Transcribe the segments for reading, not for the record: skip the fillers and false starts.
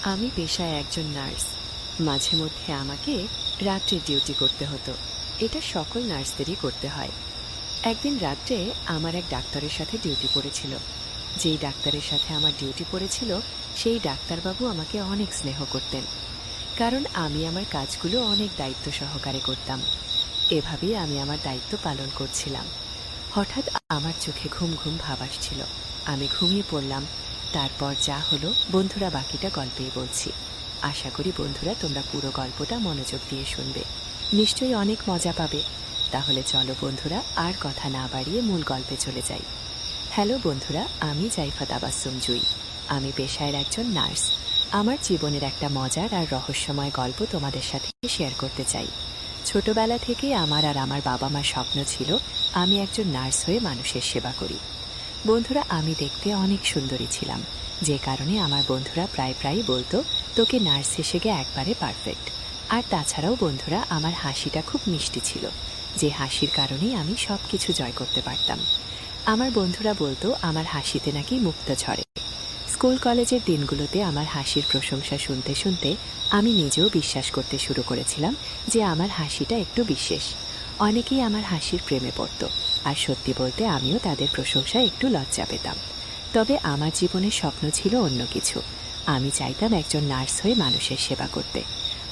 আমি পেশায় একজন নার্স। মাঝে মধ্যে আমাকে রাত্রে ডিউটি করতে হতো। এটা সকল নার্সদেরই করতে হয়। একদিন রাত্রে আমার এক ডাক্তারের সাথে ডিউটি পড়েছিল। যেই ডাক্তারের সাথে আমার ডিউটি পড়েছিল সেই ডাক্তারবাবু আমাকে অনেক স্নেহ করতেন, কারণ আমি আমার কাজগুলো অনেক দায়িত্ব সহকারে করতাম। এভাবেই আমি আমার দায়িত্ব পালন করছিলাম। হঠাৎ আমার চোখে ঘুম ঘুম ভাব আসছিল। আমি ঘুমিয়ে পড়লাম। তারপর যা হলো বন্ধুরা বাকিটা গল্পেই বলছি। আশা করি বন্ধুরা তোমরা পুরো গল্পটা মনোযোগ দিয়ে শুনবে, নিশ্চয়ই অনেক মজা পাবে। তাহলে চলো বন্ধুরা, আর কথা না বাড়িয়ে মূল গল্পে চলে যাই। হ্যালো বন্ধুরা, আমি জাইফা তাবাসসুম জুই। আমি পেশায় একজন নার্স। আমার জীবনের একটা মজার আর রহস্যময় গল্প তোমাদের সাথে শেয়ার করতে চাই। ছোটবেলা থেকে আমার আর আমার বাবা মার স্বপ্ন ছিল আমি একজন নার্স হয়ে মানুষের সেবা করি। বন্ধুরা, আমি দেখতে অনেক সুন্দরী ছিলাম, যে কারণে আমার বন্ধুরা প্রায় প্রায়ই বলতো তোকে নার্স হিসেবে একবারে পারফেক্ট। আর তাছাড়াও বন্ধুরা, আমার হাসিটা খুব মিষ্টি ছিল, যে হাসির কারণেই আমি সব কিছু জয় করতে পারতাম। আমার বন্ধুরা বলতো আমার হাসিতে নাকি মুক্ত ঝরে। স্কুল কলেজের দিনগুলোতে আমার হাসির প্রশংসা শুনতে শুনতে আমি নিজেও বিশ্বাস করতে শুরু করেছিলাম যে আমার হাসিটা একটু বিশেষ। অনেকেই আমার হাসির প্রেমে পড়ত, আর সত্যি বলতে আমিও তাদের প্রশংসায় একটু লজ্জা পেতাম। তবে আমার জীবনের স্বপ্ন ছিল অন্য কিছু। আমি চাইতাম একজন নার্স হয়ে মানুষের সেবা করতে।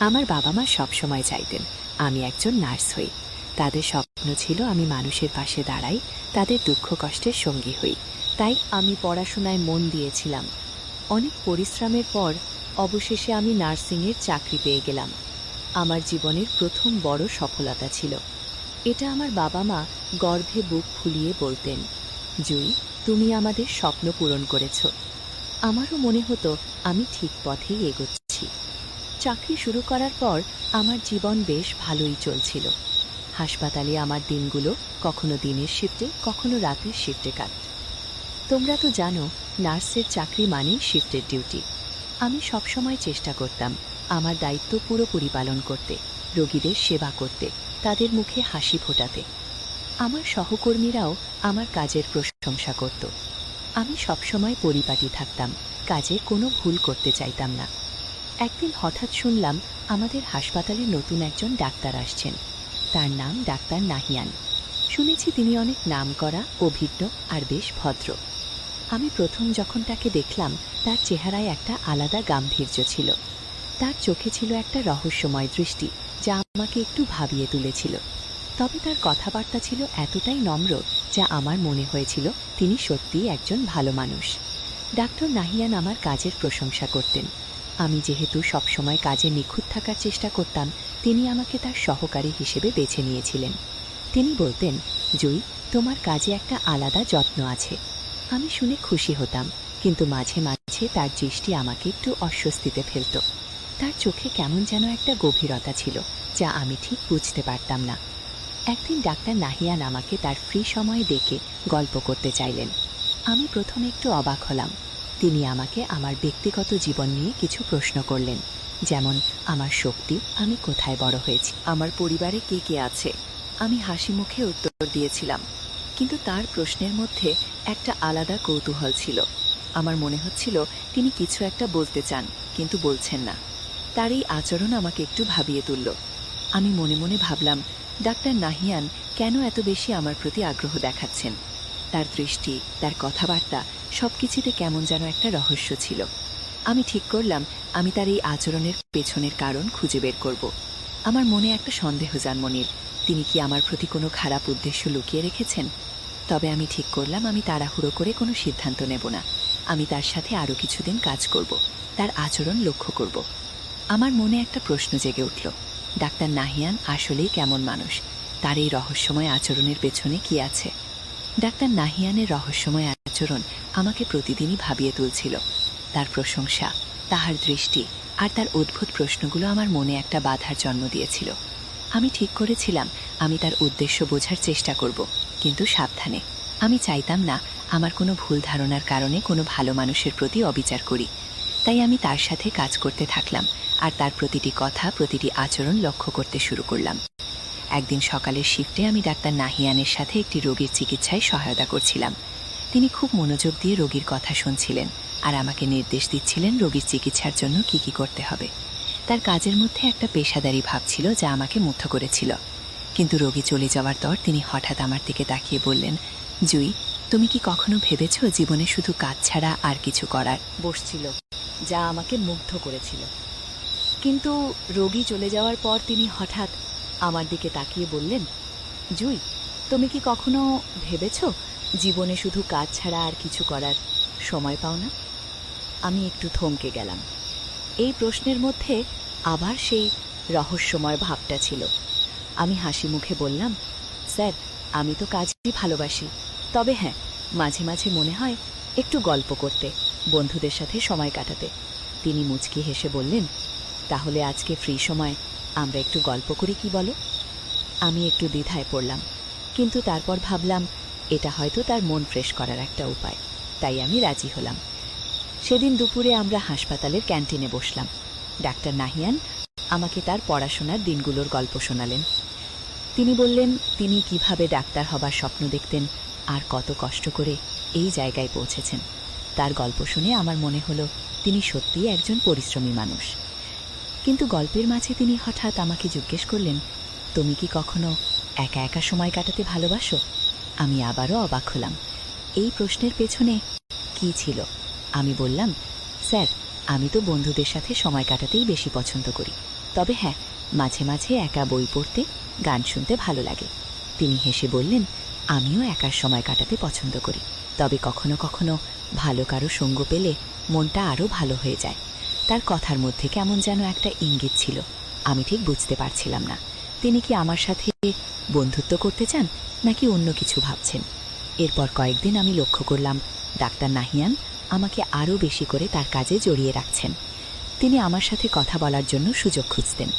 আমার বাবা মা সবসময় চাইতেন আমি একজন নার্স হই। তাদের স্বপ্ন ছিল আমি মানুষের পাশে দাঁড়াই, তাদের দুঃখ কষ্টের সঙ্গী হই। তাই আমি পড়াশোনায় মন দিয়েছিলাম। অনেক পরিশ্রমের পর অবশেষে আমি নার্সিংয়ের চাকরি পেয়ে গেলাম। আমার জীবনের প্রথম বড় সফলতা ছিল। এটা আমার বাবা মা গর্বে বুক ফুলিয়ে বলতেন, জুই, তুমি আমাদের স্বপ্ন পূরণ করেছ। আমারও মনে হতো আমি ঠিক পথেই এগোচ্ছি। চাকরি শুরু করার পর আমার জীবন বেশ ভালোই চলছিল। হাসপাতালে আমার দিনগুলো কখনো দিনের শিফটে কখনো রাতের শিফটে কাটত। তোমরা তো জানো, নার্সের চাকরি মানেই শিফটের ডিউটি। আমি সবসময় চেষ্টা করতাম আমার দায়িত্ব পুরোপুরি পালন করতে, রোগীদের সেবা করতে, তাদের মুখে হাসি ফোটাতে। আমার সহকর্মীরাও আমার কাজের প্রশংসা করত। আমি সবসময় পরিপাটি থাকতাম, কাজে কোনো ভুল করতে চাইতাম না। একদিন হঠাৎ শুনলাম আমাদের হাসপাতালে নতুন একজন ডাক্তার আসছেন। তার নাম ডাক্তার নাহিয়ান। শুনেছি তিনি অনেক নামকরা, অভিজ্ঞ আর বেশ ভদ্র। আমি প্রথম যখন তাকে দেখলাম, তার চেহারায় একটা আলাদা গাম্ভীর্য ছিল। তার চোখে ছিল একটা রহস্যময় দৃষ্টি, যা আমাকে একটু ভাবিয়ে তুলেছিল। তবে তার কথাবার্তা ছিল এতটাই নম্র, যা আমার মনে হয়েছিল তিনি সত্যিই একজন ভালো মানুষ। ডাক্তার নাহিয়ান আমার কাজের প্রশংসা করতেন। আমি যেহেতু সবসময় কাজে নিখুঁত থাকার চেষ্টা করতাম, তিনি আমাকে তার সহকারী হিসেবে বেছে নিয়েছিলেন। তিনি বলতেন, জুই, তোমার কাজে একটা আলাদা যত্ন আছে। আমি শুনে খুশি হতাম, কিন্তু মাঝে মাঝে তার দৃষ্টি আমাকে একটু অস্বস্তিতে ফেলত। তার চোখে কেমন যেন একটা গভীরতা ছিল, যা আমি ঠিক বুঝতে পারতাম না। একদিন ডাক্তার নাহিয়ান আমাকে তার ফ্রি সময়ে ডেকে গল্প করতে চাইলেন। আমি প্রথমে একটু অবাক হলাম। তিনি আমাকে আমার ব্যক্তিগত জীবন নিয়ে কিছু প্রশ্ন করলেন, যেমন আমার শক্তি, আমি কোথায় বড় হয়েছি, আমার পরিবারে কে কে আছে। আমি হাসি মুখে উত্তর দিয়েছিলাম, কিন্তু তার প্রশ্নের মধ্যে একটা আলাদা কৌতূহল ছিল। আমার মনে হচ্ছিল তিনি কিছু একটা বলতে চান, কিন্তু বলছেন না। তার এই আচরণ আমাকে একটু ভাবিয়ে তুলল। আমি মনে মনে ভাবলাম, ডাক্তার নাহিয়ান কেন এত বেশি আমার প্রতি আগ্রহ দেখাচ্ছেন। তার দৃষ্টি, তার কথাবার্তা, সবকিছুতে কেমন যেন একটা রহস্য ছিল। আমি ঠিক করলাম আমি তার এই আচরণের পেছনের কারণ খুঁজে বের করব। আমার মনে একটা সন্দেহ জন্ম নিল, তিনি কি আমার প্রতি কোনো খারাপ উদ্দেশ্য লুকিয়ে রেখেছেন। তবে আমি ঠিক করলাম আমি তাড়াহুড়ো করে কোনো সিদ্ধান্ত নেব না। আমি তার সাথে আরও কিছুদিন কাজ করব, তার আচরণ লক্ষ্য করব। আমার মনে একটা প্রশ্ন জেগে উঠল, ডাক্তার নাহিয়ান আসলেই কেমন মানুষ, তার এই রহস্যময় আচরণের পেছনে কি আছে। ডাক্তার নাহিয়ানের রহস্যময় আচরণ আমাকে প্রতিদিনই ভাবিয়ে তুলছিল। তার প্রশংসা, তাহার দৃষ্টি আর তার অদ্ভুত প্রশ্নগুলো আমার মনে একটা বাধার জন্ম দিয়েছিল। আমি ঠিক করেছিলাম আমি তার উদ্দেশ্য বোঝার চেষ্টা করব, কিন্তু সাবধানে। আমি চাইতাম না আমার কোনো ভুল ধারণার কারণে কোনো ভালো মানুষের প্রতি অবিচার করি। তাই আমি তার সাথে কাজ করতে থাকলাম, আর তার প্রতিটি কথা, প্রতিটি আচরণ লক্ষ্য করতে শুরু করলাম। একদিন সকালের শিফটে আমি ডাক্তার নাহিয়ানের সাথে একটি রোগীর চিকিৎসায় সহায়তা করছিলাম। তিনি খুব মনোযোগ দিয়ে রোগীর কথা শুনছিলেন, আর আমাকে নির্দেশ দিচ্ছিলেন রোগীর চিকিৎসার জন্য কি কি করতে হবে। তার কাজের মধ্যে একটা পেশাদারি ভাব ছিল যা আমাকে মুগ্ধ করেছিল। কিন্তু রোগী চলে যাওয়ার পর তিনি হঠাৎ আমার দিকে তাকিয়ে বললেন, জুই, তুমি কি কখনো ভেবেছ জীবনে শুধু কাজ ছাড়া আর কিছু করার? বসছিল, যা আমাকে মুগ্ধ করেছিল। কিন্তু রোগী চলে যাওয়ার পর তিনি হঠাৎ আমার দিকে তাকিয়ে বললেন, জুই, তুমি কি কখনো ভেবেছ জীবনে শুধু কাজ ছাড়া আর কিছু করার সময় পাও না? আমি একটু থমকে গেলাম। এই প্রশ্নের মধ্যে আবার সেই রহস্যময় ভাবটা ছিল। আমি হাসি মুখে বললাম, স্যার, আমি তো কাজই ভালোবাসি, তবে হ্যাঁ, মাঝে মাঝে মনে হয় একটু গল্প করতে, বন্ধুদের সাথে সময় কাটাতে। তিনি মুচকি হেসে বললেন, তাহলে আজকে ফ্রি সময় আমরা একটু গল্প করি, কি বলো? আমি একটু দ্বিধায় পড়লাম, কিন্তু তারপর ভাবলাম এটা হয়তো তার মন ফ্রেশ করার একটা উপায়, তাই আমি রাজি হলাম। সেদিন দুপুরে আমরা হাসপাতালের ক্যান্টিনে বসলাম। ডাক্তার নাহিয়ান আমাকে তার পড়াশোনার দিনগুলোর গল্প শোনালেন। তিনি বললেন তিনি কিভাবে ডাক্তার হবার স্বপ্ন দেখতেন আর কত কষ্ট করে এই জায়গায় পৌঁছেছেন। তার গল্প শুনে আমার মনে হলো তিনি সত্যিই একজন পরিশ্রমী মানুষ। কিন্তু গল্পের মাঝে তিনি হঠাৎ আমাকে জিজ্ঞেস করলেন, তুমি কি কখনো একা একা সময় কাটাতে ভালোবাসো? আমি আবারও অবাক হলাম। এই প্রশ্নের পেছনে কি ছিল? আমি বললাম, স্যার, আমি তো বন্ধুদের সাথে সময় কাটাতেই বেশি পছন্দ করি, তবে হ্যাঁ, মাঝে মাঝে একা বই পড়তে, গান শুনতে ভালো লাগে। তিনি হেসে বললেন, আমিও একার সময় কাটাতে পছন্দ করি, তবে কখনো কখনো ভালো কারো সঙ্গ পেলে মনটা আরও ভালো হয়ে যায়। তার কথার মধ্যে কেমন যেন একটা ইঙ্গিত ছিল, আমি ঠিক বুঝতে পারছিলাম না তিনি কি আমার সাথে বন্ধুত্ব করতে চান নাকি অন্য কিছু ভাবছেন। এরপর কয়েকদিন আমি লক্ষ্য করলাম ডাক্তার নাহিয়ান আমাকে আরও বেশি করে তার কাজে জড়িয়ে রাখছেন। তিনি আমার সাথে কথা বলার জন্য সুযোগ খুঁজতেন।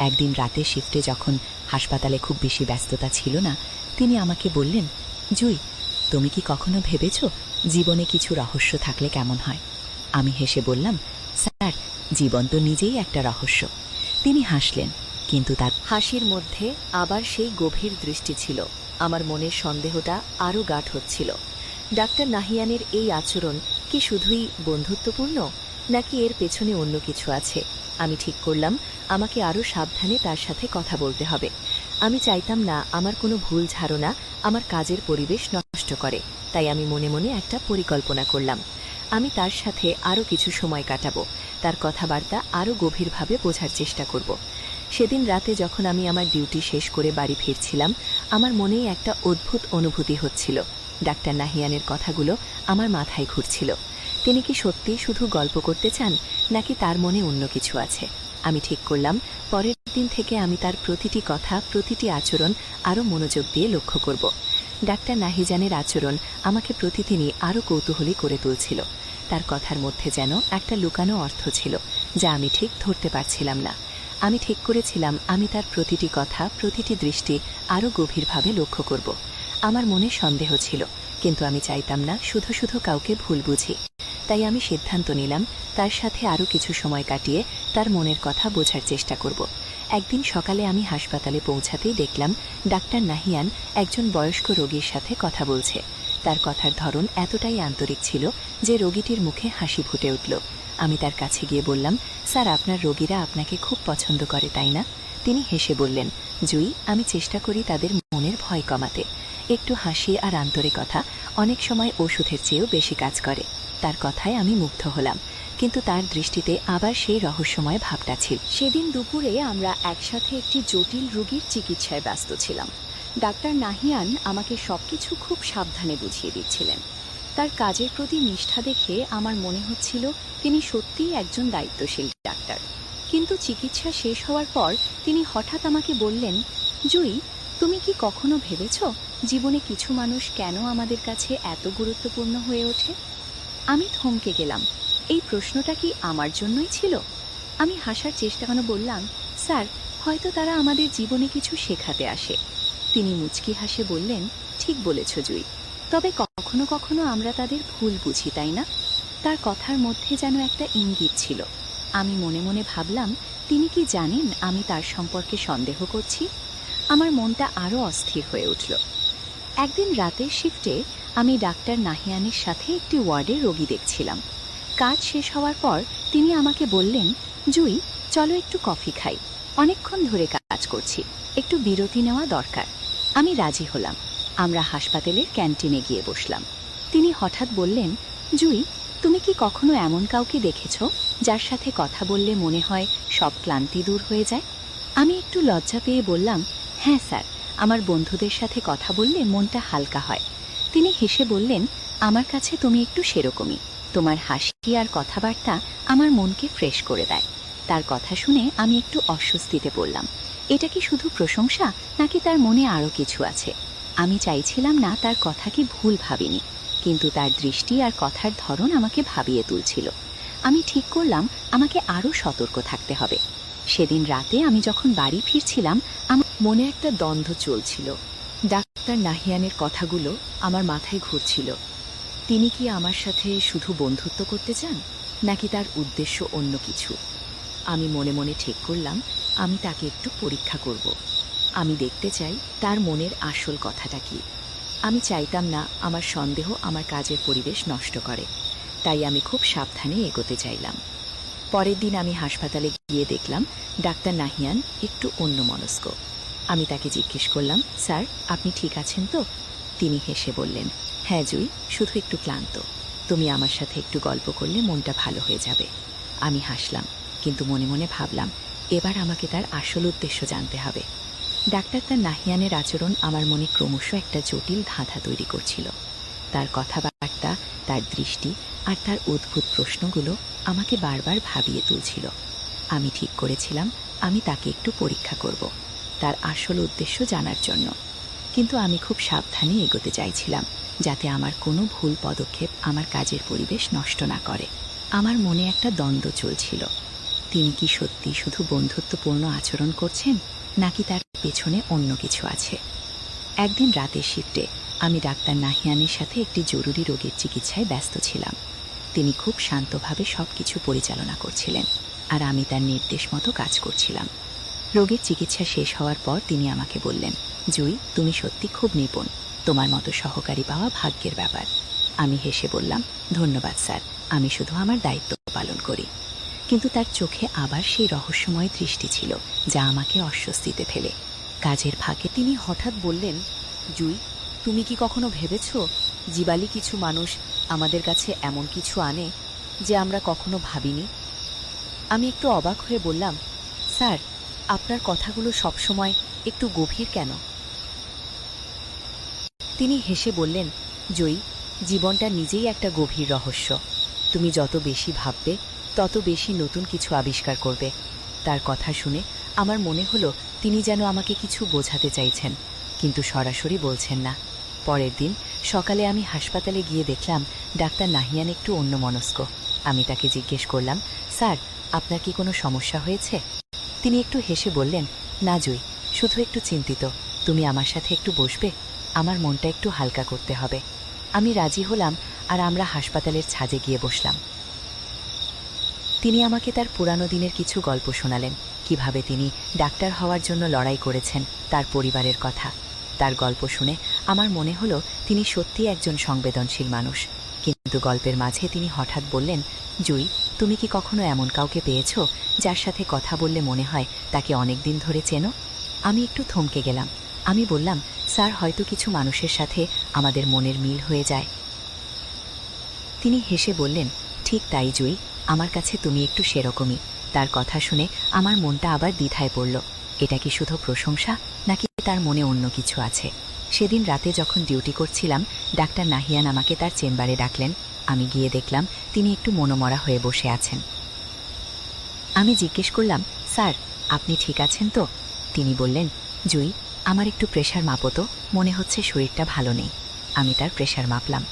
একদিন রাতে শিফটে যখন হাসপাতালে খুব বেশি ব্যস্ততা ছিল না, তিনি আমাকে বললেন, জুই, তুমি কি কখনো ভেবেছ জীবনে কিছু রহস্য থাকলে কেমন হয়? আমি হেসে বললাম, স্যার, জীবন তো নিজেই একটা রহস্য। তিনি হাসলেন, কিন্তু তার হাসির মধ্যে আবার সেই গভীর দৃষ্টি ছিল। আমার মনের সন্দেহটা আরও গাঢ় হচ্ছিল। ডাক্তার নাহিয়ানের এই আচরণ কি শুধুই বন্ধুত্বপূর্ণ, নাকি এর পেছনে অন্য কিছু আছে? আমি ঠিক করলাম আমাকে আরও সাবধানে তার সাথে কথা বলতে হবে। আমি চাইতাম না আমার কোনো ভুল ধারণা আমার কাজের পরিবেশ নষ্ট করে, তাই আমি মনে মনে একটা পরিকল্পনা করলাম। আমি তার সাথে আরও কিছু সময় কাটাবো, তার কথাবার্তা আরও গভীরভাবে বোঝার চেষ্টা করব। সেদিন রাতে যখন আমি আমার ডিউটি শেষ করে বাড়ি ফিরছিলাম, আমার মনেই একটা অদ্ভুত অনুভূতি হচ্ছিল। ডাক্তার নাহিয়ানের কথাগুলো আমার মাথায় ঘুরছিল। তিনি কি সত্যিই শুধু গল্প করতে চান, নাকি তার মনে অন্য কিছু আছে? আমি ঠিক করলাম পরের দিন থেকে আমি তার প্রতিটি কথা, প্রতিটি আচরণ আরও মনোযোগ দিয়ে লক্ষ্য করব। ডাক্তার নাহিয়ানের আচরণ আমাকে প্রতিদিনই আরও কৌতূহলী করে তুলছিল। তার কথার মধ্যে যেন একটা লুকানো অর্থ ছিল, যা আমি ঠিক ধরতে পারছিলাম না। আমি ঠিক করেছিলাম আমি তার প্রতিটি কথা, প্রতিটি দৃষ্টি আরও গভীরভাবে লক্ষ্য করব। আমার মনে সন্দেহ ছিল, কিন্তু আমি চাইতাম না শুধু শুধু কাউকে ভুল বুঝি। তাই আমি সিদ্ধান্ত নিলাম তার সাথে আরও কিছু সময় কাটিয়ে তার মনের কথা বোঝার চেষ্টা করব। একদিন সকালে আমি হাসপাতালে পৌঁছাতেই দেখলাম ডাক্তার নাহিয়ান একজন বয়স্ক রোগীর সাথে কথা বলছে। তার কথার ধরন এতটাই আন্তরিক ছিল যে রোগীটির মুখে হাসি ফুটে উঠল। আমি তার কাছে গিয়ে বললাম, স্যার, আপনার রোগীরা আপনাকে খুব পছন্দ করে, তাই না? তিনি হেসে বললেন, জুই, আমি চেষ্টা করি তাদের মনের ভয় কমাতে। একটু হাসি আর আন্তরিকতা অনেক সময় ওষুধের চেয়েও বেশি কাজ করে। তার কথায় আমি মুগ্ধ হলাম, কিন্তু তার দৃষ্টিতে আবার সেই রহস্যময় ভাবটা ছিল। সেদিন দুপুরে আমরা একসাথে একটি জটিল রোগীর চিকিৎসায় ব্যস্ত ছিলাম। ডাক্তার নাহিয়ান আমাকে সবকিছু খুব সাবধানে বুঝিয়ে দিচ্ছিলেন। তার কাজের প্রতি নিষ্ঠা দেখে আমার মনে হচ্ছিল তিনি সত্যিই একজন দায়িত্বশীল ডাক্তার। কিন্তু চিকিৎসা শেষ হওয়ার পর তিনি হঠাৎ আমাকে বললেন, জুই, তুমি কি কখনো ভেবেছ জীবনে কিছু মানুষ কেন আমাদের কাছে এত গুরুত্বপূর্ণ হয়ে ওঠে? আমি থমকে গেলাম। এই প্রশ্নটা কি আমার জন্যই ছিল? আমি হাসার চেষ্টা করে বললাম, স্যার, হয়তো তারা আমাদের জীবনে কিছু শেখাতে আসে। তিনি মুচকি হাসে বললেন, ঠিক বলেছ জুই, তবে কখনো কখনো আমরা তাদের ভুল বুঝি, তাই না? তার কথার মধ্যে যেন একটা ইঙ্গিত ছিল। আমি মনে মনে ভাবলাম, তিনি কি জানেন আমি তার সম্পর্কে সন্দেহ করছি? আমার মনটা আরও অস্থির হয়ে উঠল। একদিন রাতের শিফটে আমি ডাক্তার নাহিয়ানের সাথে একটি ওয়ার্ডে রোগী দেখছিলাম। কাজ শেষ হওয়ার পর তিনি আমাকে বললেন, জুই, চলো একটু কফি খাই, অনেকক্ষণ ধরে কাজ করছি, একটু বিরতি নেওয়া দরকার। আমি রাজি হলাম। আমরা হাসপাতালের ক্যান্টিনে গিয়ে বসলাম। তিনি হঠাৎ বললেন, জুই, তুমি কি কখনো এমন কাউকে দেখেছ যার সাথে কথা বললে মনে হয় সব ক্লান্তি দূর হয়ে যায়? আমি একটু লজ্জা পেয়ে বললাম, হ্যাঁ স্যার, আমার বন্ধুদের সাথে কথা বললে মনটা হালকা হয়। তিনি হেসে বললেন, আমার কাছে তুমি একটু সেরকমই। তোমার হাসি আর কথাবার্তা আমার মনকে ফ্রেশ করে দেয়। তার কথা শুনে আমি একটু অস্বস্তিতে পড়লাম। এটা কি শুধু প্রশংসা, নাকি তার মনে আরও কিছু আছে? আমি চাইছিলাম না তার কথা কি ভুল ভাবিনি, কিন্তু তার দৃষ্টি আর কথার ধরন আমাকে ভাবিয়ে তুলছিল। আমি ঠিক করলাম আমাকে আরও সতর্ক থাকতে হবে। সেদিন রাতে আমি যখন বাড়ি ফিরছিলাম, আমার মনে একটা দ্বন্দ্ব চলছিল। ডাক্তার নাহিয়ানের কথাগুলো আমার মাথায় ঘুরছিল। তিনি কি আমার সাথে শুধু বন্ধুত্ব করতে চান, নাকি তার উদ্দেশ্য অন্য কিছু? আমি মনে মনে ঠিক করলাম আমি তাকে একটু পরীক্ষা করব। আমি দেখতে চাই তার মনের আসল কথাটা কি। আমি চাইতাম না আমার সন্দেহ আমার কাজের পরিবেশ নষ্ট করে, তাই আমি খুব সাবধানে এগোতে চাইলাম। পরের দিন আমি হাসপাতালে গিয়ে দেখলাম ডাক্তার নাহিয়ান একটু অন্যমনস্ক। আমি তাকে জিজ্ঞেস করলাম, স্যার, আপনি ঠিক আছেন তো? তিনি হেসে বললেন, হ্যাঁ জুই, শুধু একটু ক্লান্ত। তুমি আমার সাথে একটু গল্প করলে মনটা ভালো হয়ে যাবে। আমি হাসলাম, কিন্তু মনে মনে ভাবলাম এবার আমাকে তার আসল উদ্দেশ্য জানতে হবে। ডাক্তার তার নাহিয়ানের আচরণ আমার মনে ক্রমশ একটা জটিল ধাঁধা তৈরি করছিল। তার কথাবার্তা, তার দৃষ্টি আর তার অদ্ভুত প্রশ্নগুলো আমাকে বারবার ভাবিয়ে তুলছিল। আমি ঠিক করেছিলাম আমি তাকে একটু পরীক্ষা করব, তার আসল উদ্দেশ্য জানার জন্য। কিন্তু আমি খুব সাবধানে এগোতে চাইছিলাম, যাতে আমার কোনো ভুল পদক্ষেপ আমার কাজের পরিবেশ নষ্ট না করে। আমার মনে একটা দ্বন্দ্ব চলছিল। তিনি কি সত্যি শুধু বন্ধুত্বপূর্ণ আচরণ করছেন, নাকি তার পেছনে অন্য কিছু আছে? একদিন রাতের শিফটে আমি ডাক্তার নাহিয়ানের সাথে একটি জরুরি রোগের চিকিৎসায় ব্যস্ত ছিলাম। তিনি খুব শান্তভাবে সবকিছু পরিচালনা করছিলেন, আর আমি তার নির্দেশ মতো কাজ করছিলাম। রোগের চিকিৎসা শেষ হওয়ার পর তিনি আমাকে বললেন, জুই, তুমি সত্যি খুব নিপুণ, তোমার মতো সহকারী পাওয়া ভাগ্যের ব্যাপার। আমি হেসে বললাম, ধন্যবাদ স্যার, আমি শুধু আমার দায়িত্ব পালন করি। কিন্তু তার চোখে আবার সেই রহস্যময় দৃষ্টি ছিল, যা আমাকে অস্বস্তিতে ফেলে। কাজের ফাঁকে তিনি হঠাৎ বললেন, জুই, তুমি কি কখনো ভেবেছ জীবালি কিছু মানুষ আমাদের কাছে এমন কিছু আনে যে আমরা কখনো ভাবিনি? আমি একটু অবাক হয়ে বললাম, স্যার, আপনার কথাগুলো সবসময় একটু গভীর কেন? তিনি হেসে বললেন, জয়ী, জীবনটা নিজেই একটা গভীর রহস্য। তুমি যত বেশি ভাববে তত বেশি নতুন কিছু আবিষ্কার করবে। তার কথা শুনে আমার মনে হলো তিনি যেন আমাকে কিছু বোঝাতে চাইছেন, কিন্তু সরাসরি বলছেন না। পরের দিন সকালে আমি হাসপাতালে গিয়ে দেখলাম ডাক্তার নাহিয়ান একটু অন্যমনস্ক। আমি তাকে জিজ্ঞেস করলাম, স্যার, আপনার কি কোনো সমস্যা হয়েছে? তিনি একটু হেসে বললেন, না জুই, শুধু একটু চিন্তিত। তুমি আমার সাথে একটু বসবে? আমার মনটা একটু হালকা করতে হবে। আমি রাজি হলাম, আর আমরা হাসপাতালের ছাদে গিয়ে বসলাম। তিনি আমাকে তার পুরানো দিনের কিছু গল্প শোনালেন, কিভাবে তিনি ডাক্তার হওয়ার জন্য লড়াই করেছেন, তার পরিবারের কথা। তার গল্প শুনে আমার মনে হলো তিনি সত্যিই একজন সংবেদনশীল মানুষ। কিন্তু গল্পের মাঝে তিনি হঠাৎ বললেন, জুই, তুমি কি কখনো এমন কাউকে পেয়েছো যার সাথে কথা বললে মনে হয় তাকে অনেক দিন ধরে চেনো? আমি একটু থমকে গেলাম। আমি বললাম, স্যার, হয়তো কিছু মানুষের সাথে আমাদের মনের মিল হয়ে যায়। তিনি হেসে বললেন, ঠিক তাই জুই, আমার কাছে তুমি একটু সেরকমই। তার কথা শুনে আমার মনটা আবার দ্বিধায় পড়ল। এটা কি শুধু প্রশংসা, নাকি তার মনে অন্য কিছু আছে? সেদিন রাতে যখন ডিউটি করছিলাম, ডাক্তার নাহিয়ান আমাকে তার চেম্বারে ডাকলেন। আমি গিয়ে দেখলাম তিনি একটু মনোমরা হয়ে বসে আছেন। আমি জিজ্ঞেস করলাম, স্যার, আপনি ঠিক আছেন তো? তিনি বললেন, জুই, আমার একটু প্রেশার মাপো তো, মনে হচ্ছে শরীরটা ভালো নেই। আমি তার প্রেশার মাপলাম,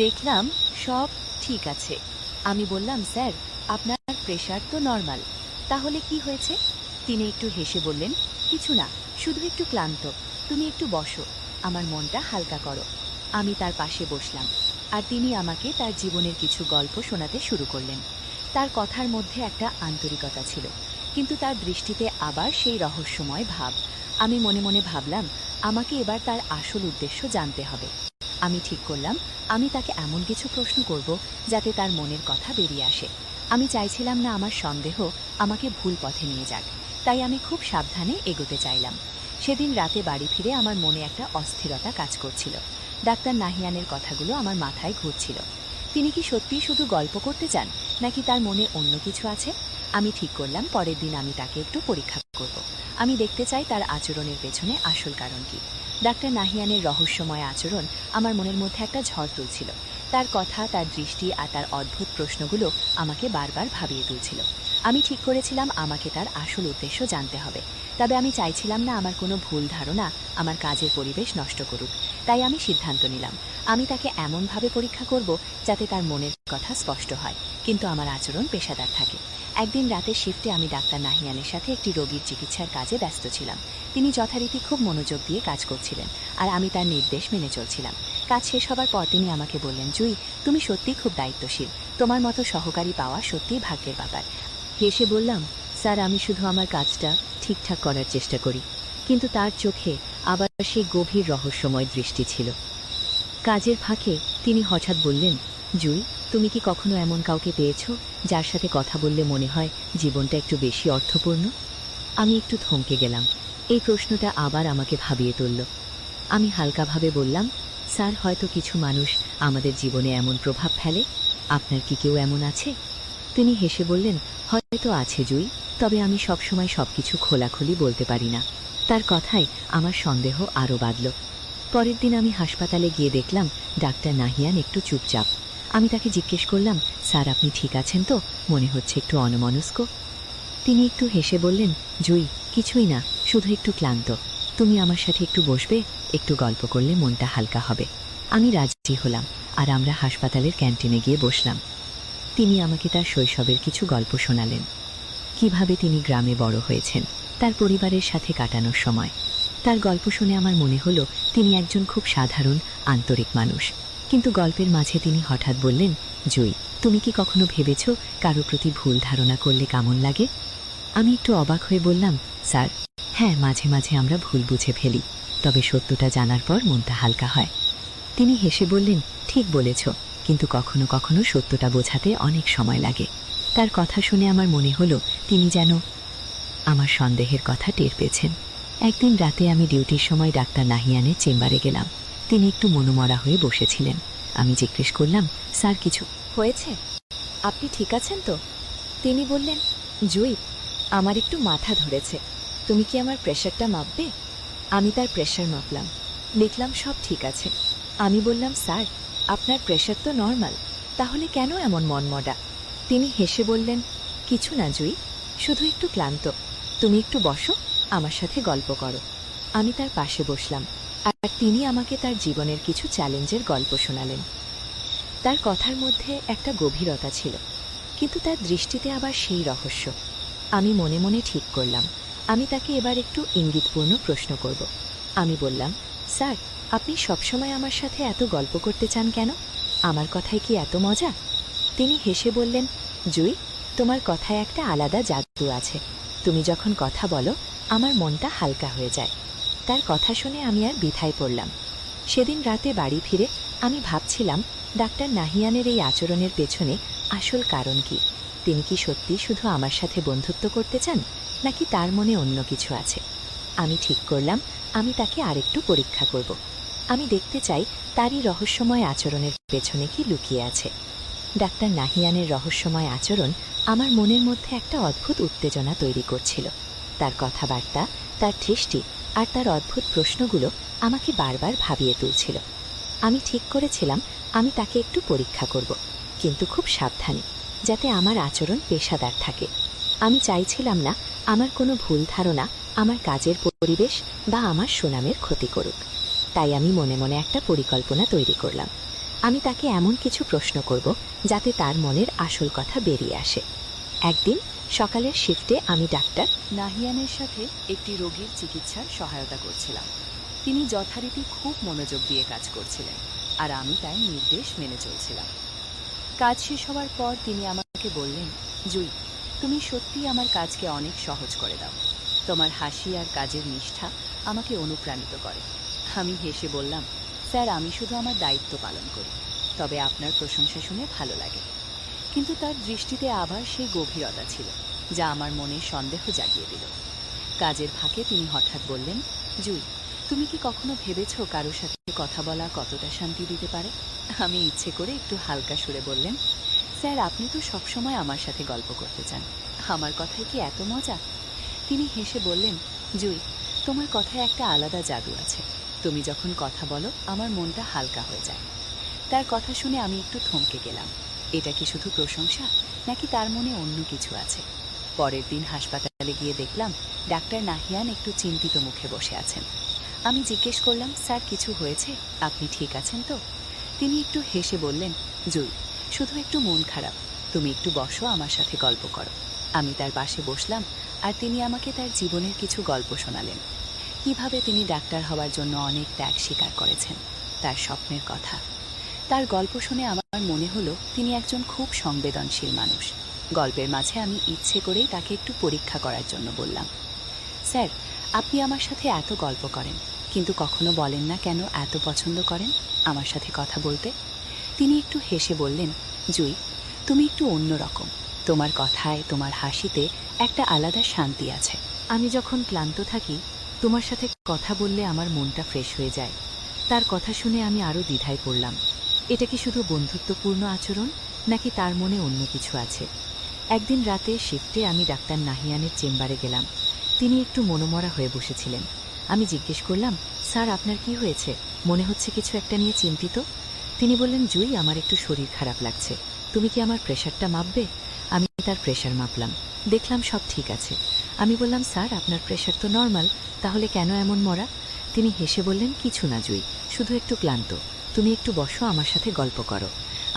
দেখলাম সব ঠিক আছে। আমি বললাম, স্যার, আপনার প্রেশার তো নর্মাল, তাহলে কি হয়েছে? তিনি একটু হেসে বললেন, কিছু না, শুধু একটু ক্লান্ত। তুমি একটু বসো, আমার মনটা হালকা করো। আমি তার পাশে বসলাম, আর তিনি আমাকে তার জীবনের কিছু গল্প শোনাতে শুরু করলেন। তার কথার মধ্যে একটা আন্তরিকতা ছিল, কিন্তু তার দৃষ্টিতে আবার সেই রহস্যময় ভাব। আমি মনে মনে ভাবলাম, আমাকে এবার তার আসল উদ্দেশ্য জানতে হবে। আমি ঠিক করলাম আমি তাকে এমন কিছু প্রশ্ন করব যাতে তার মনের কথা বেরিয়ে আসে। আমি চাইছিলাম না আমার সন্দেহ আমাকে ভুল পথে নিয়ে যাক, তাই আমি খুব সাবধানে এগোতে চাইলাম। সেদিন রাতে বাড়ি ফিরে আমার মনে একটা অস্থিরতা কাজ করছিল। ডাক্তার নাহিয়ানের কথাগুলো আমার মাথায় ঘুরছিল। তিনি কি সত্যিই শুধু গল্প করতে চান, নাকি তার মনে অন্য কিছু আছে? আমি ঠিক করলাম পরের দিন আমি তাকে একটু পরীক্ষা করব। আমি দেখতে চাই তার আচরণের পেছনে আসল কারণ কি। ডাক্তার নাহিয়ানের রহস্যময় আচরণ আমার মনের মধ্যে একটা ঝড় তুলছিল। তার কথা, তার দৃষ্টি আর তার অদ্ভুত প্রশ্নগুলো আমাকে বারবার ভাবিয়ে তুলছিল। আমি ঠিক করেছিলাম আমাকে তার আসল উদ্দেশ্য জানতে হবে। তবে আমি চাইছিলাম না আমার কোনো ভুল ধারণা আমার কাজের পরিবেশ নষ্ট করুক। তাই আমি সিদ্ধান্ত নিলাম আমি তাকে এমনভাবে পরীক্ষা করব যাতে তার মনের কথা স্পষ্ট হয়, কিন্তু আমার আচরণ পেশাদার থাকে। একদিন রাতের শিফটে আমি ডাক্তার নাহিয়ানের সাথে একটি রোগীর চিকিৎসার কাজে ব্যস্ত ছিলাম। তিনি যথারীতি খুব মনোযোগ দিয়ে কাজ করছিলেন, আর আমি তার নির্দেশ মেনে চলছিলাম। কাজ শেষ হবার পর তিনি আমাকে বললেন, জুই, তুমি সত্যিই খুব দায়িত্বশীল। তোমার মতো সহকারী পাওয়া সত্যিই ভাগ্যের ব্যাপার। হেসে বললাম, স্যার, আমি শুধু আমার কাজটা ঠিকঠাক করার চেষ্টা করি। কিন্তু তার চোখে আবার সেই গভীর রহস্যময় দৃষ্টি ছিল। কাজের ফাঁকে তিনি হঠাৎ বললেন, জুই, তুমি কি কখনো এমন কাউকে পেয়েছো যার সাথে কথা বললে মনে হয় জীবনটা একটু বেশি অর্থপূর্ণ? আমি একটু থমকে গেলাম। এই প্রশ্নটা আবার আমাকে ভাবিয়ে তুলল। আমি হালকাভাবে বললাম, স্যার, হয়তো কিছু মানুষ আমাদের জীবনে এমন প্রভাব ফেলে। আপনার কি কেউ এমন আছে? তিনি হেসে বললেন, হয়তো আছে জুই, তবে আমি সবসময় সবকিছু খোলাখুলি বলতে পারি না। তার কথায় আমার সন্দেহ আরও বাড়ল। পরের দিন আমি হাসপাতালে গিয়ে দেখলাম ডাক্তার নাহিয়ান একটু চুপচাপ। আমি তাকে জিজ্ঞেস করলাম, স্যার, আপনি ঠিক আছেন তো? মনে হচ্ছে একটু অন্যমনস্ক। তিনি একটু হেসে বললেন, জুই, কিছুই না, শুধু একটু ক্লান্ত। তুমি আমার সাথে একটু বসবে? একটু গল্প করলে মনটা হালকা হবে। আমি রাজি হলাম, আর আমরা হাসপাতালের ক্যান্টিনে গিয়ে বসলাম। তিনি আমাকে তার শৈশবের কিছু গল্প শোনালেন। কিভাবে তিনি গ্রামে বড় হয়েছেন, তার পরিবারের সাথে কাটানোর সময়। তার গল্প শুনে আমার মনে হলো তিনি একজন খুব সাধারণ, আন্তরিক মানুষ। কিন্তু গল্পের মাঝে তিনি হঠাৎ বললেন, জুই, তুমি কি কখনো ভেবেছ কারো প্রতি ভুল ধারণা করলে কেমন লাগে? আমি একটু অবাক হয়ে বললাম, স্যার, হ্যাঁ, মাঝে মাঝে আমরা ভুল বুঝে ফেলি, তবে সত্যটা জানার পর মনটা হালকা হয়। তিনি হেসে বললেন, ঠিক বলেছ, কিন্তু কখনো কখনো সত্যটা বোঝাতে অনেক সময় লাগে। তার কথা শুনে আমার মনে হলো তিনি যেন আমার সন্দেহের কথা টের পেয়েছেন। একদিন রাতে আমি ডিউটির সময় ডাক্তার নাহিয়ানের চেম্বারে গেলাম। তিনি একটু মনোমরা হয়ে বসেছিলেন। আমি জিজ্ঞেস করলাম, স্যার, কিছু হয়েছে? আপনি ঠিক আছেন তো? তিনি বললেন, জুই, আমার একটু মাথা ধরেছে। তুমি কি আমার প্রেশারটা মাপবে? আমি তার প্রেশার মাপলাম, দেখলাম সব ঠিক আছে। আমি বললাম, স্যার, আপনার প্রেশার তো নর্মাল, তাহলে কেন এমন মনমরা? তিনি হেসে বললেন, কিছু না জুই, শুধু একটু ক্লান্ত। তুমি একটু বসো, আমার সাথে গল্প করো। আমি তার পাশে বসলাম, আর তিনি আমাকে তার জীবনের কিছু চ্যালেঞ্জের গল্প শোনালেন। তার কথার মধ্যে একটা গভীরতা ছিল, কিন্তু তার দৃষ্টিতে আবার সেই রহস্য। আমি মনে মনে ঠিক করলাম আমি তাকে এবার একটু ইঙ্গিতপূর্ণ প্রশ্ন করব। আমি বললাম, স্যার, আপনি সবসময় আমার সাথে এত গল্প করতে চান কেন? আমার কথায় কি এত মজা? তিনি হেসে বললেন, জুই, তোমার কথায় একটা আলাদা জাদু আছে। তুমি যখন কথা বলো আমার মনটা হালকা হয়ে যায়। তার কথা শুনে আমি আর দ্বিধায় পড়লাম। সেদিন রাতে বাড়ি ফিরে আমি ভাবছিলাম ডাক্তার নাহিয়ানের এই আচরণের পেছনে আসল কারণ কি। তিনি কি সত্যি শুধু আমার সাথে বন্ধুত্ব করতে চান, নাকি তার মনে অন্য কিছু আছে? আমি ঠিক করলাম আমি তাকে আরেকটু পরীক্ষা করব। আমি দেখতে চাই তারই রহস্যময় আচরণের পেছনে কি লুকিয়ে আছে। ডাক্তার নাহিয়ানের রহস্যময় আচরণ আমার মনের মধ্যে একটা অদ্ভুত উত্তেজনা তৈরি করছিল। তার কথাবার্তা, তার দৃষ্টি আর তার অদ্ভুত প্রশ্নগুলো আমাকে বারবার ভাবিয়ে তুলছিল। আমি ঠিক করেছিলাম আমি তাকে একটু পরীক্ষা করব, কিন্তু খুব সাবধানে, যাতে আমার আচরণ পেশাদার থাকে। আমি চাইছিলাম না আমার কোনো ভুল ধারণা আমার কাজের পরিবেশ বা আমার সুনামের ক্ষতি করুক। তাই আমি মনে মনে একটা পরিকল্পনা তৈরি করলাম। আমি তাকে এমন কিছু প্রশ্ন করব যাতে তার মনের আসল কথা বেরিয়ে আসে। একদিন সকালের শিফটে আমি ডাক্তার নাহিয়ানের সাথে একটি রোগীর চিকিৎসার সহায়তা করছিলাম। তিনি যথারীতি খুব মনোযোগ দিয়ে কাজ করছিলেন, আর আমি তাই নির্দেশ মেনে চলছিলাম। কাজ শেষ হওয়ার পর তিনি আমাকে বললেন, জুই, তুমি সত্যিই আমার কাজকে অনেক সহজ করে দাও। তোমার হাসি আর কাজের নিষ্ঠা আমাকে অনুপ্রাণিত করে। আমি হেসে বললাম, স্যার, আমি শুধু আমার দায়িত্ব পালন করি, তবে আপনার প্রশংসা শুনে ভালো লাগে। কিন্তু তার দৃষ্টিতে আবার সেই গভীরতা ছিল, যা আমার মনে সন্দেহ জাগিয়ে দিল। কাজের ফাঁকে তিনি হঠাৎ বললেন, জুই, তুমি কি কখনো ভেবেছো কারোর সাথে কথা বলা কতটা শান্তি দিতে পারে? আমি ইচ্ছে করে একটু হালকা সুরে বললেন, স্যার, আপনি তো সবসময় আমার সাথে গল্প করতে চান, আমার কথায় কি এত মজা? তিনি হেসে বললেন, জুই, তোমার কথায় একটা আলাদা জাদু আছে। তুমি যখন কথা বলো আমার মনটা হালকা হয়ে যায়। তার কথা শুনে আমি একটু থমকে গেলাম। এটা কি শুধু প্রশংসা, নাকি তার মনে অন্য কিছু আছে? পরের দিন হাসপাতালে গিয়ে দেখলাম ডাক্তার নাহিয়ান একটু চিন্তিত মুখে বসে আছেন। আমি জিজ্ঞেস করলাম, স্যার, কিছু হয়েছে? আপনি ঠিক আছেন তো? তিনি একটু হেসে বললেন, জুই, শুধু একটু মন খারাপ, তুমি একটু বসো, আমার সাথে গল্প করো। আমি তার পাশে বসলাম, আর তিনি আমাকে তার জীবনের কিছু গল্প শোনালেন। কিভাবে তিনি ডাক্তার হওয়ার জন্য অনেক ত্যাগ স্বীকার করেছেন, তার স্বপ্নের কথা। তার গল্প শুনে আমার মনে হলো তিনি একজন খুব সংবেদনশীল মানুষ। গল্পের মাঝে আমি ইচ্ছে করেই তাকে একটু পরীক্ষা করার জন্য বললাম, স্যার, আপনি আমার সাথে এত গল্প করেন, কিন্তু কখনো বলেন না কেন এত পছন্দ করেন আমার সাথে কথা বলতে? তিনি একটু হেসে বললেন, জুই, তুমি একটু অন্যরকম। তোমার কথায়, তোমার হাসিতে একটা আলাদা শান্তি আছে। আমি যখন ক্লান্ত থাকি, তোমার সাথে কথা বললে আমার মনটা ফ্রেশ হয়ে যায়। তার কথা শুনে আমি আরও দ্বিধায় পড়লাম। এটা কি শুধু বন্ধুত্বপূর্ণ আচরণ, নাকি তার মনে অন্য কিছু আছে? একদিন রাতে শিফটে আমি ডাক্তার নাহিয়ানের চেম্বারে গেলাম। তিনি একটু মনোমরা হয়ে বসেছিলেন। আমি জিজ্ঞেস করলাম, স্যার, আপনার কি হয়েছে? মনে হচ্ছে কিছু একটা নিয়ে চিন্তিত। তিনি বললেন, জুই, আমার একটু শরীর খারাপ লাগছে, তুমি কি আমার প্রেশারটা মাপবে? আমি তার প্রেশার মাপলাম, দেখলাম সব ঠিক আছে। আমি বললাম, স্যার, আপনার প্রেশার তো নর্মাল, তাহলে কেন এমন মরা? তিনি হেসে বললেন, কিছু না জুই, শুধু একটু ক্লান্ত, তুমি একটু বসো, আমার সাথে গল্প করো।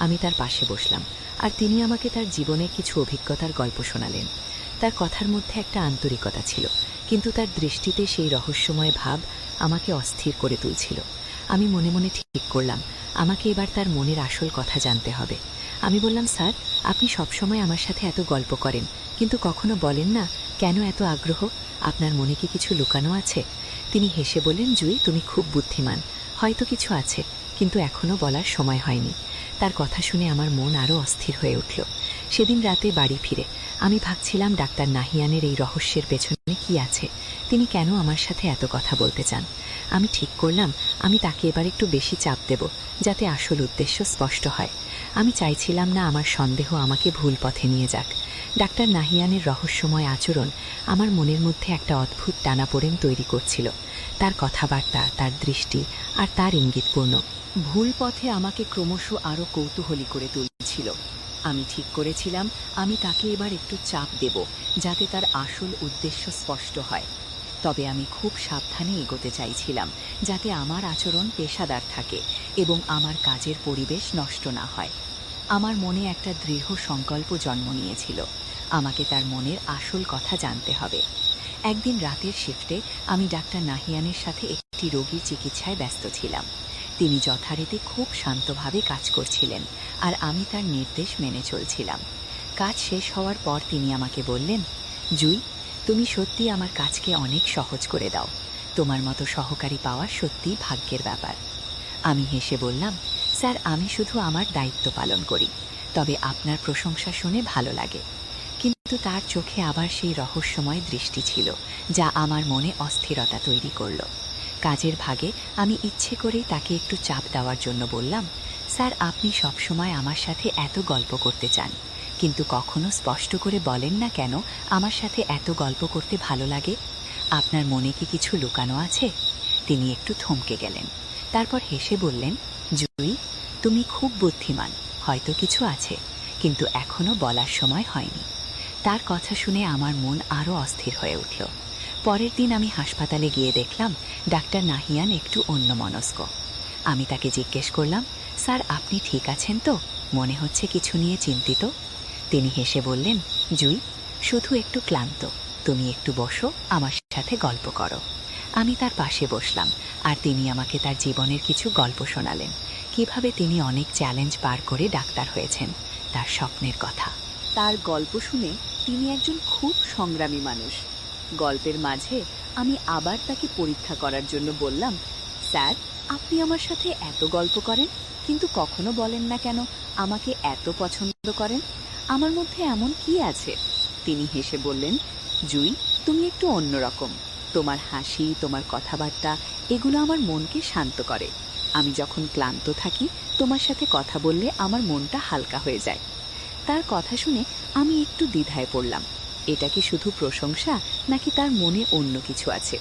আমি তার পাশে বসলাম, আর তিনি আমাকে তার জীবনে কিছু অভিজ্ঞতার গল্প শোনালেন। তার কথার মধ্যে একটা আন্তরিকতা ছিল, কিন্তু তার দৃষ্টিতে সেই রহস্যময় ভাব আমাকে অস্থির করে তুলছিল। আমি মনে মনে ঠিক করলাম, আমাকে এবার তার মনের আসল কথা জানতে হবে। আমি বললাম, স্যার, আপনি সবসময় আমার সাথে এত গল্প করেন, কিন্তু কখনো বলেন না কেন এত আগ্রহ? আপনার মনে কি কিছু লুকানো আছে? তিনি হেসে বললেন, জুই, তুমি খুব বুদ্ধিমান, হয়তো কিছু আছে, কিন্তু এখনো বলার সময় হয়নি। তার কথা শুনে আমার মন আরও অস্থির হয়ে উঠল। সেদিন রাতে বাড়ি ফিরে আমি ভাবছিলাম ডাক্তার নাহিয়ানের এই রহস্যের পেছনে কি আছে, তিনি কেন আমার সাথে এত কথা বলতে চান। আমি ঠিক করলাম আমি তাকে এবার একটু বেশি চাপ দেব, যাতে আসল উদ্দেশ্য স্পষ্ট হয়। আমি চাইছিলাম না আমার সন্দেহ আমাকে ভুল পথে নিয়ে যাক। ডাক্তার নাহিয়ানের রহস্যময় আচরণ আমার মনের মধ্যে একটা অদ্ভুত টানাপোড়েন তৈরি করছিল। তার কথাবার্তা, তার দৃষ্টি আর তার ইঙ্গিতপূর্ণ ভুল পথে আমাকে ক্রমশ আরও কৌতূহলী করে তুলছিল। আমি ঠিক করেছিলাম আমি তাকে এবার একটু চাপ দেব, যাতে তার আসল উদ্দেশ্য স্পষ্ট হয়। তবে আমি খুব সাবধানে এগোতে চাইছিলাম, যাতে আমার আচরণ পেশাদার থাকে এবং আমার কাজের পরিবেশ নষ্ট না হয়। আমার মনে একটা দৃঢ় সংকল্প জন্ম নিয়েছিল, আমাকে তার মনের আসল কথা জানতে হবে। একদিন রাতের শিফটে আমি ডাক্তার নাহিয়ানের সাথে একটি রোগীর চিকিৎসায় ব্যস্ত ছিলাম। তিনি যথারীতি খুব শান্তভাবে কাজ করছিলেন, আর আমি তার নির্দেশ মেনে চলছিলাম। কাজ শেষ হওয়ার পর তিনি আমাকে বললেন, জুই, তুমি সত্যি আমার কাজকে অনেক সহজ করে দাও। তোমার মতো সহকারী পাওয়া সত্যিই ভাগ্যের ব্যাপার। আমি হেসে বললাম, স্যার, আমি শুধু আমার দায়িত্ব পালন করি, তবে আপনার প্রশংসা শুনে ভালো লাগে। কিন্তু তার চোখে আবার সেই রহস্যময় দৃষ্টি ছিল, যা আমার মনে অস্থিরতা তৈরি করল। কাজের ভাগে আমি ইচ্ছে করেই তাকে একটু চাপ দেওয়ার জন্য বললাম, স্যার, আপনি সবসময় আমার সাথে এত গল্প করতে চান, কিন্তু কখনো স্পষ্ট করে বলেন না কেন আমার সাথে এত গল্প করতে ভালো লাগে? আপনার মনে কি কিছু লুকানো আছে? তিনি একটু থমকে গেলেন, তারপর হেসে বললেন, জুই, তুমি খুব বুদ্ধিমান, হয়তো কিছু আছে, কিন্তু এখনো বলার সময় হয়নি। তার কথা শুনে আমার মন আরও অস্থির হয়ে উঠল। পরের দিন আমি হাসপাতালে গিয়ে দেখলাম ডাক্তার নাহিয়ান একটু অন্যমনস্ক। আমি তাকে জিজ্ঞেস করলাম, স্যার, আপনি ঠিক আছেন তো? মনে হচ্ছে কিছু নিয়ে চিন্তিত। তিনি হেসে বললেন, জুই, শুধু একটু ক্লান্ত, তুমি একটু বসো, আমার সাথে গল্প করো। আমি তার পাশে বসলাম, আর তিনি আমাকে তার জীবনের কিছু গল্প শোনালেন, কিভাবে তিনি অনেক চ্যালেঞ্জ পার করে ডাক্তার হয়েছেন, তার স্বপ্নের কথা। তার গল্প শুনে তিনি একজন খুব সংগ্রামী মানুষ। গল্পের মাঝে আমি আবার তাকে পরীক্ষা করার জন্য বললাম, স্যার, আপনি আমার সাথে এত গল্প করেন, কিন্তু কখনো বলেন না কেন আমাকে এত পছন্দ করেন? আমার মধ্যে এমন কি আছে? তিনি হেসে বললেন, জুই, তুমি একটু অন্যরকম। তোমার হাসি, তোমার কথাবার্তা, এগুলো আমার মনকে শান্ত করে। আমি যখন ক্লান্ত থাকি, তোমার সাথে কথা বললে আমার মনটা হালকা হয়ে যায়। তার কথা শুনে আমি একটু দ্বিধায় পড়লাম। এটা কি শুধু প্রশংসা, নাকি তার মনে অন্য কিছু আছে?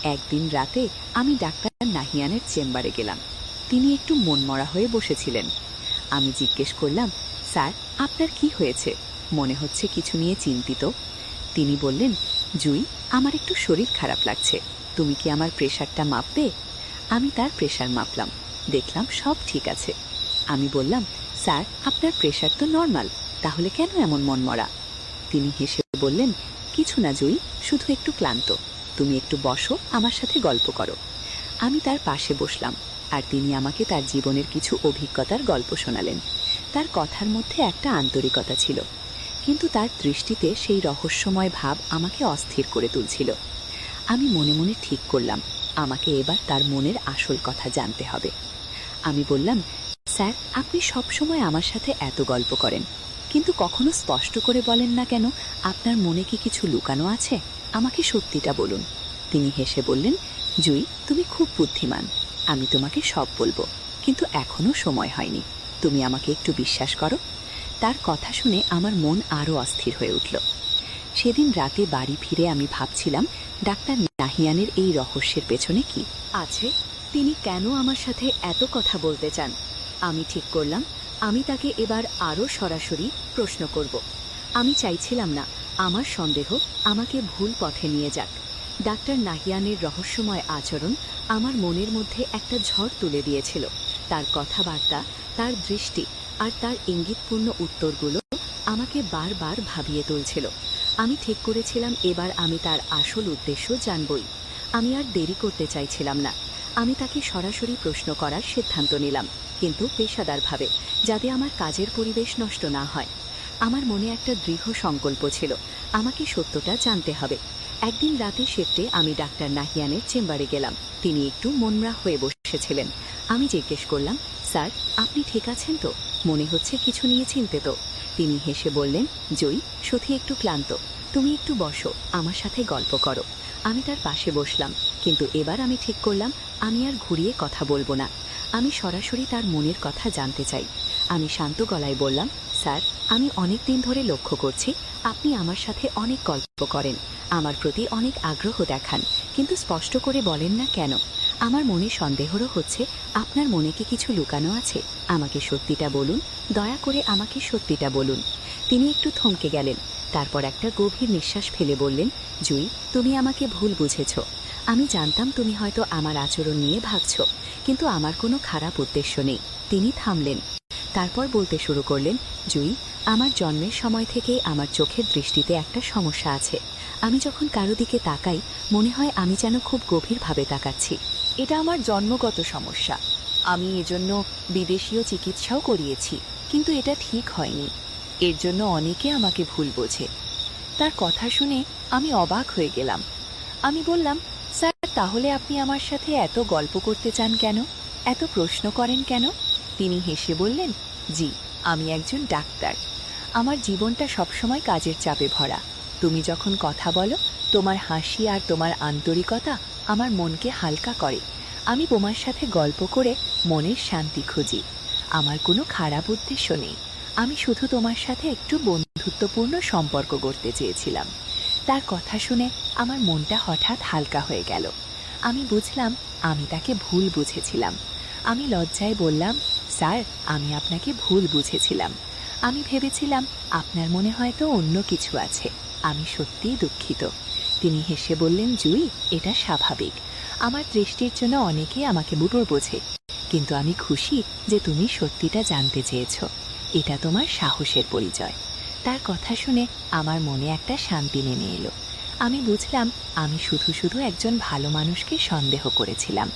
একদিন রাতে আমি ডাক্তার নাহিয়ানের চেম্বারে গেলাম। তিনি একটু মনমরা হয়ে বসেছিলেন। আমি জিজ্ঞেস করলাম, স্যার, আপনার কি হয়েছে? মনে হচ্ছে কিছু নিয়ে চিন্তিত। তিনি বললেন, জুই, আমার একটু শরীর খারাপ লাগছে। তুমি কি আমার প্রেশারটা মাপবে? আমি তার প্রেশার মাপলাম, দেখলাম সব ঠিক আছে। আমি বললাম, স্যার, আপনার প্রেশার তো নর্মাল, তাহলে কেন এমন মনমরা? তিনি হেসে বললেন, কিছু না জুই, শুধু একটু ক্লান্ত। তুমি একটু বসো, আমার সাথে গল্প করো। আমি তার পাশে বসলাম, আর তিনি আমাকে তার জীবনের কিছু অভিজ্ঞতার গল্প শোনালেন। তার কথার মধ্যে একটা আন্তরিকতা ছিল, কিন্তু তার দৃষ্টিতে সেই রহস্যময় ভাব আমাকে অস্থির করে তুলছিল। আমি মনে মনে ঠিক করলাম, আমাকে এবার তার মনের আসল কথা জানতে হবে। আমি বললাম, স্যার, আপনি সবসময় আমার সাথে এত গল্প করেন, কিন্তু কখনো স্পষ্ট করে বলেন না কেন আপনার মনে কি কিছু লুকানো আছে? আমাকে সত্যিটা বলুন। তিনি হেসে বললেন, জুই, তুমি খুব বুদ্ধিমান। আমি তোমাকে সব বলবো, কিন্তু এখনো সময় হয়নি। তুমি আমাকে একটু বিশ্বাস করো। তার কথা শুনে আমার মন আরও অস্থির হয়ে উঠল। সেদিন রাতে বাড়ি ফিরে আমি ভাবছিলাম, ডাক্তার নাহিয়ানের এই রহস্যের পেছনে কি আছে? তিনি কেন আমার সাথে এত কথা বলতে চান? আমি ঠিক করলাম, আমি তাকে এবার আরও সরাসরি প্রশ্ন করব। আমি চাইছিলাম না আমার সন্দেহ আমাকে ভুল পথে নিয়ে যাক। ডাক্তার নাহিয়ানের রহস্যময় আচরণ আমার মনের মধ্যে একটা ঝড় তুলে দিয়েছিল। তার কথাবার্তা, তার দৃষ্টি আর তার ইঙ্গিতপূর্ণ উত্তরগুলো আমাকে বারবার ভাবিয়ে তুলছিল। আমি ঠিক করেছিলাম, এবার আমি তার আসল উদ্দেশ্য জানবই। আমি আর দেরি করতে চাইছিলাম না। আমি তাকে সরাসরি প্রশ্ন করার সিদ্ধান্ত নিলাম, কিন্তু পেশাদারভাবে, যাতে আমার কাজের পরিবেশ নষ্ট না হয়। আমার মনে একটা দৃঢ় সংকল্প ছিল, আমাকে সত্যটা জানতে হবে। একদিন রাতে শিফটে আমি ডাক্তার নাহিয়ানের চেম্বারে গেলাম। তিনি একটু মনমরা হয়ে বসেছিলেন। আমি জিজ্ঞেস করলাম, স্যার, আপনি ঠিক আছেন তো? মনে হচ্ছে কিছু নিয়ে চিন্তিত। তিনি হেসে বললেন, জয়ী, সত্যি একটু ক্লান্ত। তুমি একটু বসো, আমার সাথে গল্প করো। আমি তার পাশে বসলাম, কিন্তু এবার আমি ঠিক করলাম, আমি আর ঘুরিয়ে কথা বলবো না। আমি সরাসরি তার মনের কথা জানতে চাই। আমি শান্ত গলায় বললাম, স্যার, আমি অনেক দিন ধরে লক্ষ্য করছি আপনি আমার সাথে অনেক গল্প করেন, আমার প্রতি অনেক আগ্রহ দেখান, কিন্তু স্পষ্ট করে বলেন না কেন? আমার মনে সন্দেহও হচ্ছে আপনার মনে কি কিছু লুকানো আছে। আমাকে সত্যিটা বলুন, দয়া করে আমাকে সত্যিটা বলুন। তিনি একটু থমকে গেলেন, তারপর একটা গভীর নিঃশ্বাস ফেলে বললেন, জুই, তুমি আমাকে ভুল বুঝেছ। আমি জানতাম তুমি হয়তো আমার আচরণ নিয়ে ভাবছ, কিন্তু আমার কোনো খারাপ উদ্দেশ্য নেই। তিনি থামলেন, তারপর বলতে শুরু করলেন, জুই, আমার জন্মের সময় থেকেই আমার চোখের দৃষ্টিতে একটা সমস্যা আছে। আমি যখন কারো দিকে তাকাই, মনে হয় আমি যেন খুব গভীরভাবে তাকাচ্ছি। এটা আমার জন্মগত সমস্যা। আমি এজন্য বিদেশীয় চিকিৎসাও করিয়েছি, কিন্তু এটা ঠিক হয়নি। এর জন্য অনেকে আমাকে ভুল বোঝে। তার কথা শুনে আমি অবাক হয়ে গেলাম। আমি বললাম, স্যার, তাহলে আপনি আমার সাথে এত গল্প করতে চান কেন? এত প্রশ্ন করেন কেন? তিনি হেসে বললেন, জি, আমি একজন ডাক্তার। আমার জীবনটা সবসময় কাজের চাপে ভরা। তুমি যখন কথা বলো, তোমার হাসি আর তোমার আন্তরিকতা আমার মনকে হালকা করে। আমি তোমার সাথে গল্প করে মনের শান্তি খুঁজি। আমার কোনো খারাপ উদ্দেশ্য নেই। আমি শুধু তোমার সাথে একটু বন্ধুত্বপূর্ণ সম্পর্ক গড়তে চেয়েছিলাম। তার কথা শুনে আমার মনটা হঠাৎ হালকা হয়ে গেল। আমি বুঝলাম আমি তাকে ভুল বুঝেছিলাম। আমি লজ্জায় বললাম, স্যার, আমি আপনাকে ভুল বুঝেছিলাম। আমি ভেবেছিলাম আপনার মনে হয়তো অন্য কিছু আছে। আমি সত্যিই দুঃখিত। তিনি হেসে বললেন, জুই, এটা স্বাভাবিক। আমার দৃষ্টির জন্য অনেকেই আমাকে বুড়ো বোঝে, কিন্তু আমি খুশি যে তুমি সত্যিটা জানতে চেয়েছ। এটা তোমার সাহসের পরিচয়। তার কথা শুনে আমার মনে একটা শান্তি নেমে এলো। আমি বুঝলাম আমি শুধু শুধু একজন ভালো মানুষকে সন্দেহ করেছিলাম।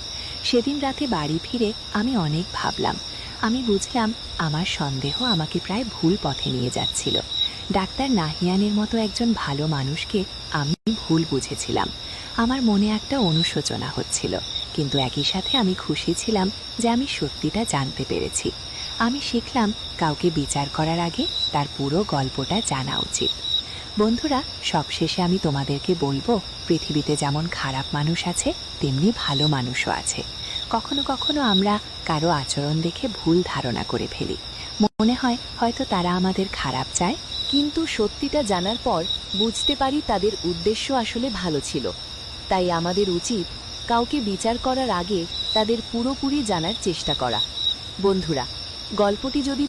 সেদিন রাতে বাড়ি ফিরে আমি অনেক ভাবলাম। আমি বুঝলাম আমার সন্দেহ আমাকে প্রায় ভুল পথে নিয়ে যাচ্ছিল। ডাক্তার নাহিয়ানের মতো একজন ভালো মানুষকে আমি ভুল বুঝেছিলাম। আমার মনে একটা অনুশোচনা হচ্ছিল, কিন্তু একই সাথে আমি খুশি ছিলাম যে আমি সত্যিটা জানতে পেরেছি। আমি শিখলাম কাউকে বিচার করার আগে তার পুরো গল্পটা জানা উচিত। বন্ধুরা, সবশেষে আমি তোমাদেরকে বলবো, পৃথিবীতে যেমন খারাপ মানুষ আছে তেমনি ভালো মানুষও আছে। কখনো কখনো আমরা কারো আচরণ দেখে ভুল ধারণা করে ফেলি, মনে হয় হয়তো তারা আমাদের খারাপ চায়, কিন্তু সত্যিটা জানার পর বুঝতে পারি তাদের উদ্দেশ্য আসলে ভালো ছিল। তাই আমাদের উচিত কাউকে বিচার করার আগে তাদের পুরোপুরি জানার চেষ্টা করা। বন্ধুরা, গল্পটি যদি